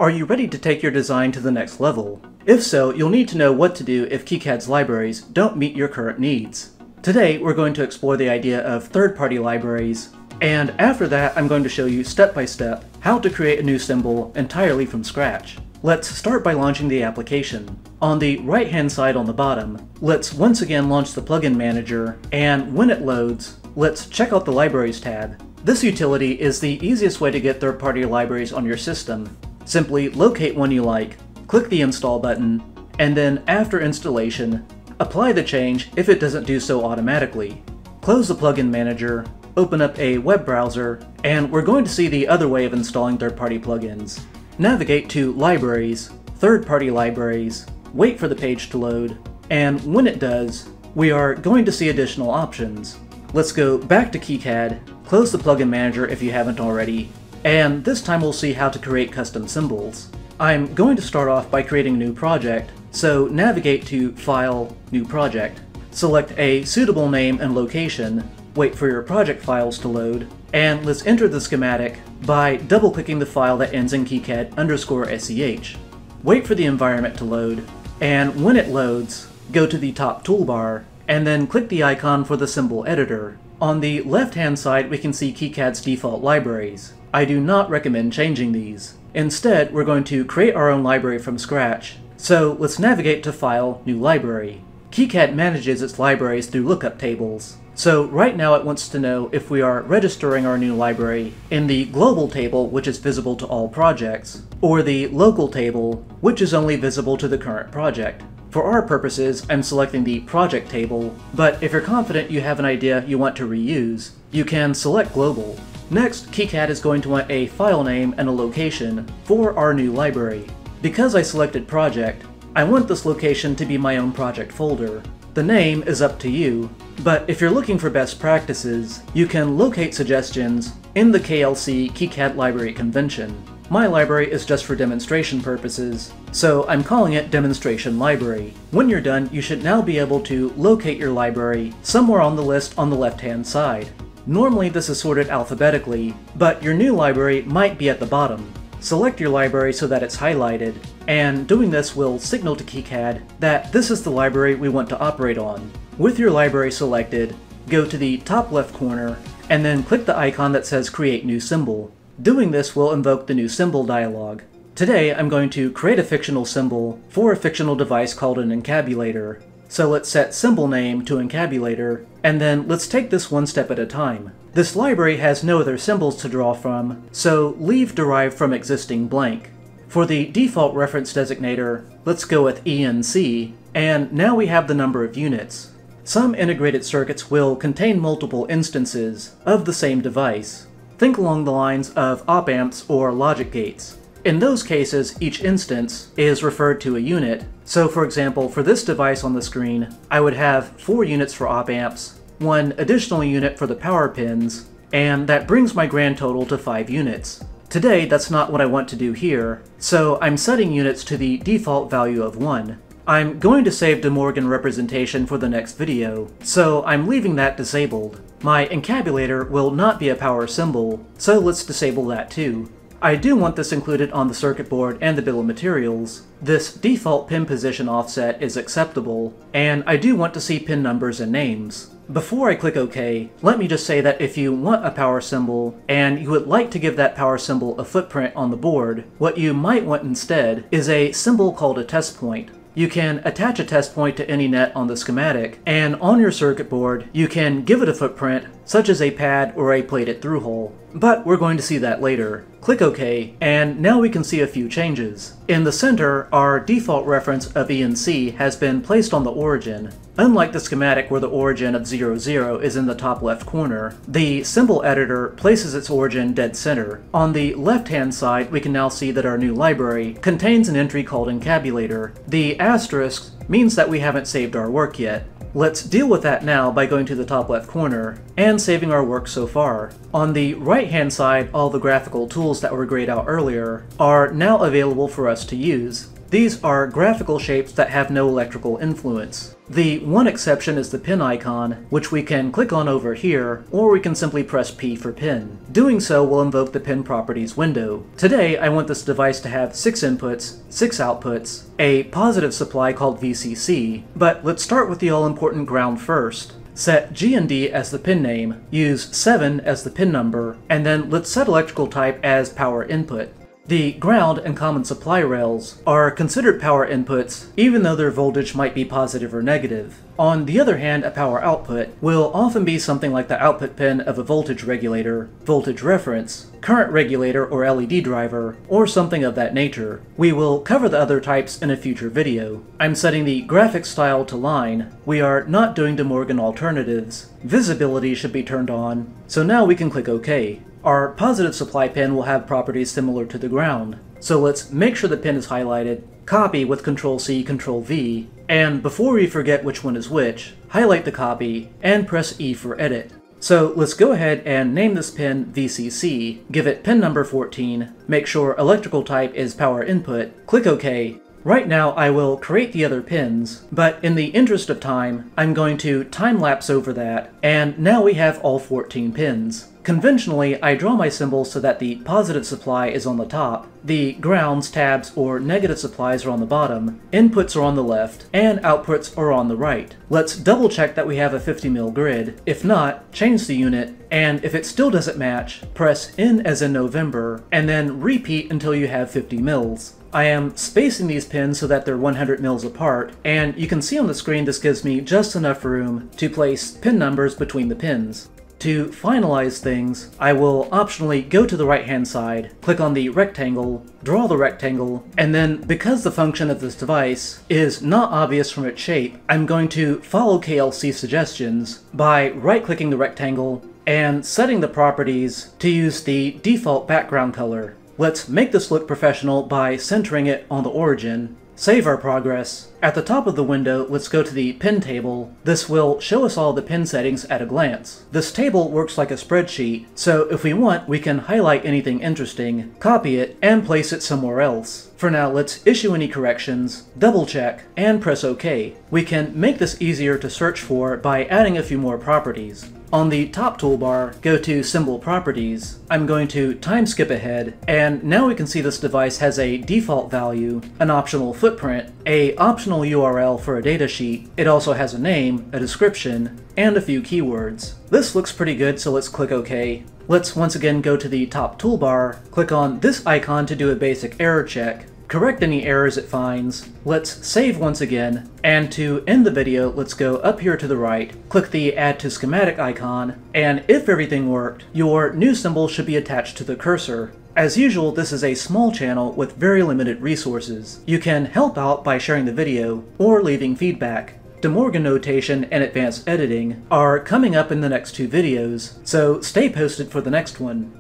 Are you ready to take your design to the next level? If so, you'll need to know what to do if KiCad's libraries don't meet your current needs. Today, we're going to explore the idea of third-party libraries, and after that, I'm going to show you step-by-step how to create a new symbol entirely from scratch. Let's start by launching the application. On the right-hand side on the bottom, let's once again launch the plugin manager, and when it loads, let's check out the Libraries tab. This utility is the easiest way to get third-party libraries on your system. Simply locate one you like, click the Install button, and then after installation, apply the change if it doesn't do so automatically. Close the plugin manager, open up a web browser, and we're going to see the other way of installing third-party plugins. Navigate to Libraries, Third-Party Libraries, wait for the page to load, and when it does, we are going to see additional options. Let's go back to KiCad, close the plugin manager if you haven't already, and this time we'll see how to create custom symbols. I'm going to start off by creating a new project, so navigate to File, New Project. Select a suitable name and location, wait for your project files to load, and let's enter the schematic by double-clicking the file that ends in KiCad_SEH. Wait for the environment to load, and when it loads, go to the top toolbar, and then click the icon for the symbol editor. On the left-hand side, we can see KiCad's default libraries. I do not recommend changing these. Instead, we're going to create our own library from scratch. So let's navigate to File, New Library. KiCad manages its libraries through lookup tables. So right now it wants to know if we are registering our new library in the global table, which is visible to all projects, or the local table, which is only visible to the current project. For our purposes, I'm selecting the project table, but if you're confident you have an idea you want to reuse, you can select global. Next, KiCad is going to want a file name and a location for our new library. Because I selected project, I want this location to be my own project folder. The name is up to you, but if you're looking for best practices, you can locate suggestions in the KLC KiCad Library Convention. My library is just for demonstration purposes, so I'm calling it Demonstration Library. When you're done, you should now be able to locate your library somewhere on the list on the left-hand side. Normally this is sorted alphabetically, but your new library might be at the bottom. Select your library so that it's highlighted, and doing this will signal to KiCad that this is the library we want to operate on. With your library selected, go to the top left corner, and then click the icon that says Create New Symbol. Doing this will invoke the New Symbol dialog. Today I'm going to create a fictional symbol for a fictional device called an encabulator. So let's set symbol name to encabulator, and then let's take this one step at a time. This library has no other symbols to draw from, so leave derived from existing blank. For the default reference designator, let's go with ENC, and now we have the number of units. Some integrated circuits will contain multiple instances of the same device. Think along the lines of op-amps or logic gates. In those cases, each instance is referred to a unit. So for example, for this device on the screen, I would have 4 units for op-amps, 1 additional unit for the power pins, and that brings my grand total to 5 units. Today, that's not what I want to do here, so I'm setting units to the default value of 1. I'm going to save De Morgan representation for the next video, so I'm leaving that disabled. My encabulator will not be a power symbol, so let's disable that too. I do want this included on the circuit board and the bill of materials. This default pin position offset is acceptable, and I do want to see pin numbers and names. Before I click OK, let me just say that if you want a power symbol, and you would like to give that power symbol a footprint on the board, what you might want instead is a symbol called a test point. You can attach a test point to any net on the schematic, and on your circuit board, you can give it a footprint, such as a pad or a plated through hole. But we're going to see that later. Click OK, and now we can see a few changes. In the center, our default reference of ENC has been placed on the origin. Unlike the schematic where the origin of 00 is in the top left corner, the symbol editor places its origin dead center. On the left-hand side, we can now see that our new library contains an entry called encabulator. The asterisk means that we haven't saved our work yet. Let's deal with that now by going to the top left corner and saving our work so far. On the right-hand side, all the graphical tools that were grayed out earlier are now available for us to use. These are graphical shapes that have no electrical influence. The one exception is the pin icon, which we can click on over here, or we can simply press P for pin. Doing so will invoke the pin properties window. Today, I want this device to have 6 inputs, 6 outputs, a positive supply called VCC, but let's start with the all-important ground first. Set G and D as the pin name, use 7 as the pin number, and then let's set electrical type as power input. The ground and common supply rails are considered power inputs even though their voltage might be positive or negative. On the other hand, a power output will often be something like the output pin of a voltage regulator, voltage reference, current regulator or LED driver, or something of that nature. We will cover the other types in a future video. I'm setting the graphics style to line. We are not doing De Morgan alternatives. Visibility should be turned on, so now we can click OK. Our positive supply pin will have properties similar to the ground. So let's make sure the pin is highlighted, copy with Ctrl+C, Ctrl+V, and before we forget which one is which, highlight the copy, and press E for edit. So let's go ahead and name this pin VCC, give it pin number 14, make sure electrical type is power input, click OK. Right now I will create the other pins, but in the interest of time, I'm going to time-lapse over that, and now we have all 14 pins. Conventionally, I draw my symbols so that the positive supply is on the top, the grounds, tabs, or negative supplies are on the bottom, inputs are on the left, and outputs are on the right. Let's double check that we have a 50 mil grid. If not, change the unit, and if it still doesn't match, press N as in November, and then repeat until you have 50 mils. I am spacing these pins so that they're 100 mils apart, and you can see on the screen this gives me just enough room to place pin numbers between the pins. To finalize things, I will optionally go to the right-hand side, click on the rectangle, draw the rectangle, and then because the function of this device is not obvious from its shape, I'm going to follow KLC suggestions by right-clicking the rectangle and setting the properties to use the default background color. Let's make this look professional by centering it on the origin. Save our progress. At the top of the window, let's go to the pin table. This will show us all the pin settings at a glance. This table works like a spreadsheet, so if we want, we can highlight anything interesting, copy it, and place it somewhere else. For now, let's issue any corrections, double check, and press OK. We can make this easier to search for by adding a few more properties. On the top toolbar, go to Symbol Properties. I'm going to time skip ahead, and now we can see this device has a default value, an optional footprint, a optional URL for a datasheet. It also has a name, a description, and a few keywords. This looks pretty good, so let's click OK. Let's once again go to the top toolbar, click on this icon to do a basic error check, correct any errors it finds, let's save once again, and to end the video, let's go up here to the right, click the Add to Schematic icon, and if everything worked, your new symbol should be attached to the cursor. As usual, this is a small channel with very limited resources. You can help out by sharing the video, or leaving feedback. De Morgan notation and advanced editing are coming up in the next 2 videos, so stay posted for the next one.